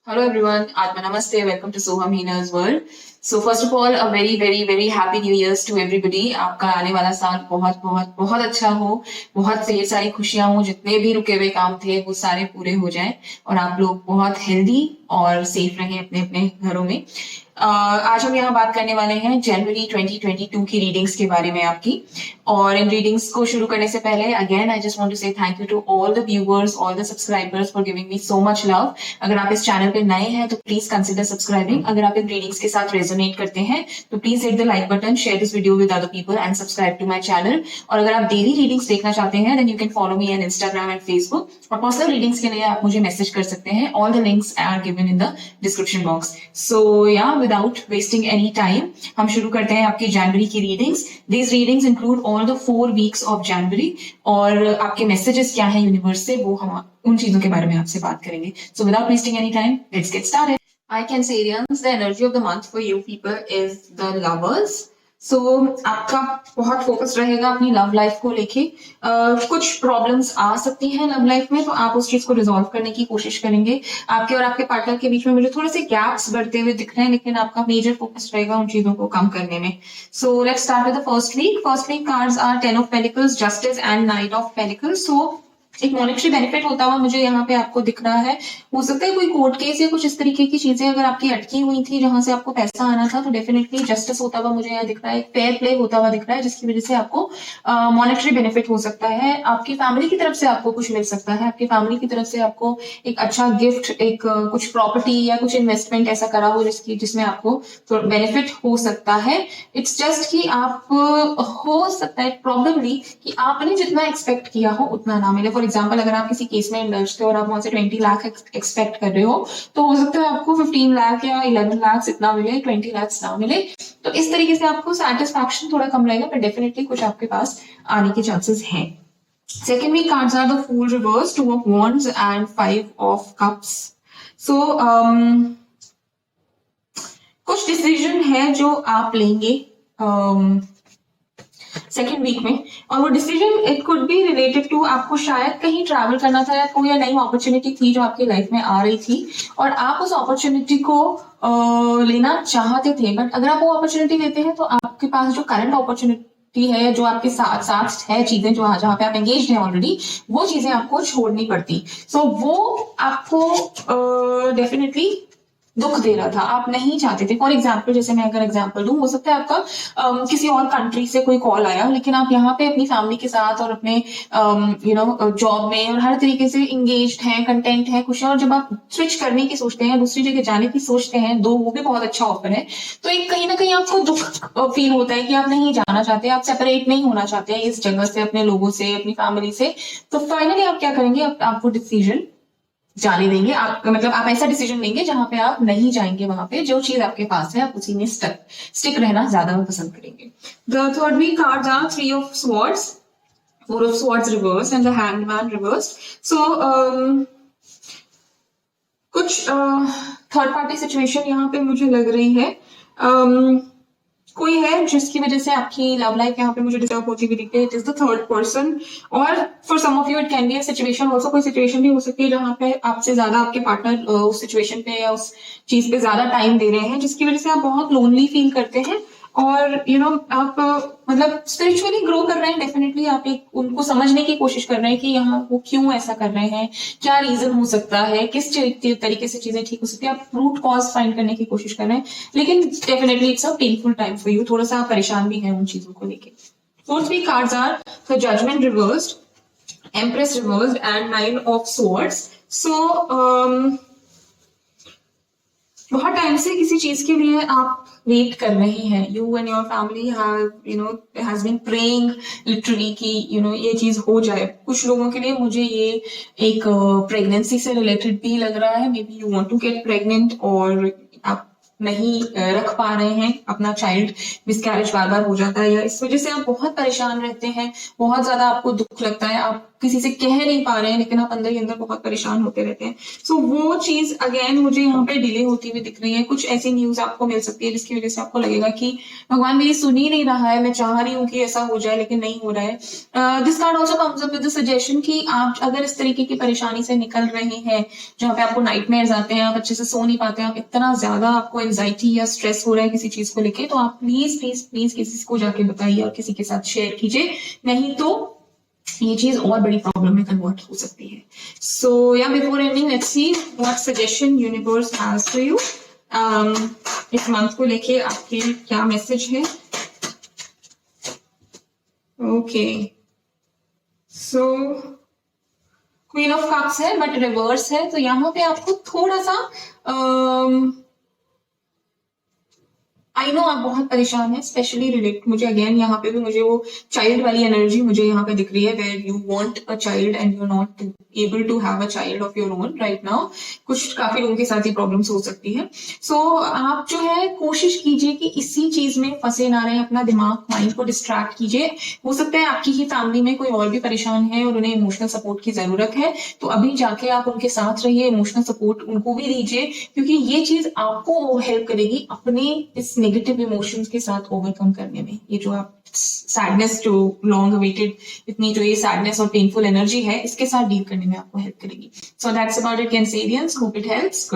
Hello everyone, Atma Namaste, welcome to Soham Heena's world. So first of all, a very happy New Year's to everybody. आपका आने वाला साल बहुत अच्छा हो, बहुत ढेर सारी खुशियां हो, जितने भी रुके हुए काम थे वो सारे पूरे हो जाएं और आप लोग बहुत हेल्दी और सेफ रहें अपने अपने घरों में। आज हम यहाँ बात करने वाले हैं जनवरी 2022 की रीडिंग्स के बारे में आपकी। और इन रीडिंग्स को शुरू करने से पहले again I just want to say thank you to all the viewers, all the subscribers for giving me so much love. अगर आप इस चैनल पे नए हैं तो प्लीज कंसिडर सब्सक्राइबिंग। अगर आप इन रीडिंग्स के साथ रेजोनेट करते हैं तो please hit the like button, share this video with other people and subscribe to my channel. और अगर आप डेली रीडिंग्स देखना चाहते हैं then you can follow me on Instagram and Facebook. और पर्सनल रीडिंग्स के लिए आप मुझे मैसेज कर सकते हैं। All the links are given in the description box. So या विदाउट वेस्टिंग एनी टाइम हम शुरू करते हैं आपकी जनवरी की readings. These readings include all the 4 weeks of January. और आपके मैसेजेस क्या है यूनिवर्स से, वो हम उन चीजों के बारे में आपसे बात करेंगे। So without wasting any time let's get started. I Cancerians, the energy of the month for you people is the lovers. So आपका बहुत फोकस रहेगा अपनी लव लाइफ को लेके। कुछ प्रॉब्लम्स आ सकती हैं लव लाइफ में, तो आप उस चीज को रिजॉल्व करने की कोशिश करेंगे। आपके और आपके पार्टनर के बीच में मुझे थोड़े से गैप्स बढ़ते हुए दिख रहे हैं, लेकिन आपका मेजर फोकस रहेगा उन चीजों को कम करने में। So let's start with the first week. First week cards are 10 of pentacles, justice and knight of pentacles. So एक मॉनेटरी बेनिफिट होता हुआ मुझे यहाँ पे आपको दिख रहा है। हो सकता है कोई कोर्ट केस या कुछ इस तरीके की चीजें अगर आपकी अटकी हुई थी जहां से आपको पैसा आना था, तो डेफिनेटली जस्टिस होता हुआ मुझे यहाँ दिख रहा है, एक फेयर प्ले होता हुआ दिख रहा है, जिसकी वजह से आपको मॉनेटरी बेनिफिट हो सकता है। आपकी फैमिली की तरफ से आपको कुछ मिल सकता है, आपकी फैमिली की तरफ से आपको एक अच्छा गिफ्ट, एक कुछ प्रॉपर्टी या कुछ इन्वेस्टमेंट ऐसा करा हो जिसमें आपको बेनिफिट हो सकता है। इट्स जस्ट कि आप हो सकता है प्रॉब्लमली कि आपने जितना एक्सपेक्ट किया हो उतना ना मिले। फॉर एग्जाम्पल, अगर आप किसी केस में इंडल्ज थे और आप वहां से 20 लाख एक्सपेक्ट कर रहे हो, तो हो सकता है आपको 15 लाख या 11 लाख इतना मिले, 20 लाख ना मिले। तो इस तरीके से आपको सेटिस्फैक्शन थोड़ा कम रहेगा, पर डेफिनेटली कुछ आपके पास आने के चांसेस हैं। Second week cards are the Fool reverse, 2 of Wands and 5 of Cups. So कुछ डिसीजन है जो आप लेंगे सेकेंड वीक में, और वो decision it could be related to आपको शायद कहीं ट्रैवल करना था या कोई नई अपॉर्चुनिटी थी जो आपकी लाइफ में आ रही थी और आप उस अपॉर्चुनिटी को लेना चाहते थे। बट अगर आप वो अपॉर्चुनिटी लेते हैं तो आपके पास जो करंट अपॉर्चुनिटी है, जो आपके साथ साथ है चीजें जो जहां पे आप एंगेज हैं ऑलरेडी, वो चीजें आपको छोड़नी पड़ती। सो वो आपको डेफिनेटली दुख दे रहा था, आप नहीं चाहते थे। फॉर एग्जाम्पल, जैसे मैं अगर एग्जाम्पल दूं, हो सकता है आपका किसी और कंट्री से कोई कॉल आया, लेकिन आप यहाँ पे अपनी फैमिली के साथ और अपने जॉब में और हर तरीके से इंगेज हैं, कंटेंट है, खुश हैं। और जब आप स्विच करने की सोचते हैं, दूसरी जगह जाने की सोचते हैं, वो भी बहुत अच्छा ऑफर है, तो एक कहीं ना कहीं आपको दुख फील होता है कि आप नहीं जाना चाहते, आप सेपरेट नहीं होना चाहते इस जगह से, अपने लोगों से, अपनी फैमिली से। तो फाइनली आप क्या करेंगे, आपको डिसीजन जाने देंगे। आप मतलब आप ऐसा डिसीजन लेंगे जहां पे आप नहीं जाएंगे, वहां पे जो चीज आपके पास है आप उसी में स्टिक रहना ज्यादा पसंद करेंगे। The third week cards are 3 of Swords, 4 of Swords reverse and the Hanged Man reversed. So कुछ थर्ड पार्टी सिचुएशन यहाँ पे मुझे लग रही है। कोई है जिसकी वजह से आपकी लव लाइफ यहाँ पे मुझे डिस्टर्ब होती हुई दिखती है। It is the third person, और for some of you it can be a situation also. कोई सिचुएशन भी हो सकती है जहाँ पे आपसे ज्यादा आपके पार्टनर उस सिचुएशन पे या उस चीज पे ज्यादा टाइम दे रहे हैं, जिसकी वजह से आप बहुत लोनली फील करते हैं। और आप मतलब स्पिरिचुअली ग्रो कर रहे हैं। डेफिनेटली आप एक उनको समझने की कोशिश कर रहे हैं कि यहाँ वो क्यों ऐसा कर रहे हैं, क्या रीजन हो सकता है, किस तरीके से चीजें ठीक हो सकती है। आप रूट कॉज फाइंड करने की कोशिश कर रहे हैं, लेकिन definitely it's a painful time for you. थोड़ा सा आप परेशान भी हैं उन चीजों को लेके। Fourth week cards are the judgement reversed, empress reversed and 9 of Swords. So बहुत टाइम से किसी चीज के लिए आप वेट कर रहे हैं। You and your family has been praying literally कि ये चीज हो जाए। कुछ लोगों के लिए मुझे ये एक प्रेगनेंसी से रिलेटेड भी लग रहा है। Maybe you want to get pregnant और आप नहीं रख पा रहे हैं अपना चाइल्ड, मिसकैरेज बार बार हो जाता है, या इस वजह से आप बहुत परेशान रहते हैं, बहुत ज्यादा आपको दुख लगता है। आप किसी से कह नहीं पा रहे हैं, लेकिन आप अंदर ही अंदर बहुत परेशान होते रहते हैं। सो वो चीज अगेन मुझे यहाँ पे डिले होती हुई दिख रही है। कुछ ऐसी न्यूज आपको मिल सकती है जिसकी वजह से आपको लगेगा कि भगवान मेरी सुन ही नहीं रहा है, मैं चाह रही हूँ कि ऐसा हो जाए लेकिन नहीं हो रहा है। This card also comes up with the suggestion कि आप अगर इस तरीके की परेशानी से निकल रहे हैं जहाँ पे आपको नाइटमेयर्स आते हैं, आप अच्छे से सो नहीं पाते हैं, आप इतना ज्यादा आपको एंजाइटी या स्ट्रेस हो रहा है किसी चीज को लेके, तो आप प्लीज प्लीज प्लीज किसी को जाके बताइए और किसी के साथ शेयर कीजिए, नहीं तो ये चीज और बड़ी प्रॉब्लम में कन्वर्ट हो सकती है। सो या before ending let's see what suggestion universe has for you. इस मंथ को लेके आपके क्या मैसेज है। Okay, so queen of cups है बट रिवर्स है, तो यहाँ पे आपको थोड़ा सा आई नो आप बहुत परेशान हैं, स्पेशली रिलेट मुझे अगेन यहाँ पे भी मुझे वो चाइल्ड वाली एनर्जी मुझे यहाँ पे दिख रही है, where you want a child and you not able to have a child of your own right now. कुछ काफी लोगों के साथ ही प्रॉब्लम्स हो सकती है। सो आप जो है कोशिश कीजिए कि इसी चीज में फंसे ना रहे, अपना दिमाग माइंड को डिस्ट्रैक्ट कीजिए। हो सकता है आपकी ही फैमिली में कोई और भी परेशान है और उन्हें इमोशनल सपोर्ट की जरूरत है, तो अभी जाके आप उनके साथ रहिए, इमोशनल सपोर्ट उनको भी दीजिए, क्योंकि ये चीज आपको हेल्प करेगी अपने इस नेगेटिव इमोशंस के साथ ओवरकम करने में। ये जो आप सैडनेस जो लॉन्ग अवेटेड इतनी जो ये सैडनेस और पेनफुल एनर्जी है, इसके साथ डील करने में आपको हेल्प करेगी। So that's about it Cancerians, hope it helps.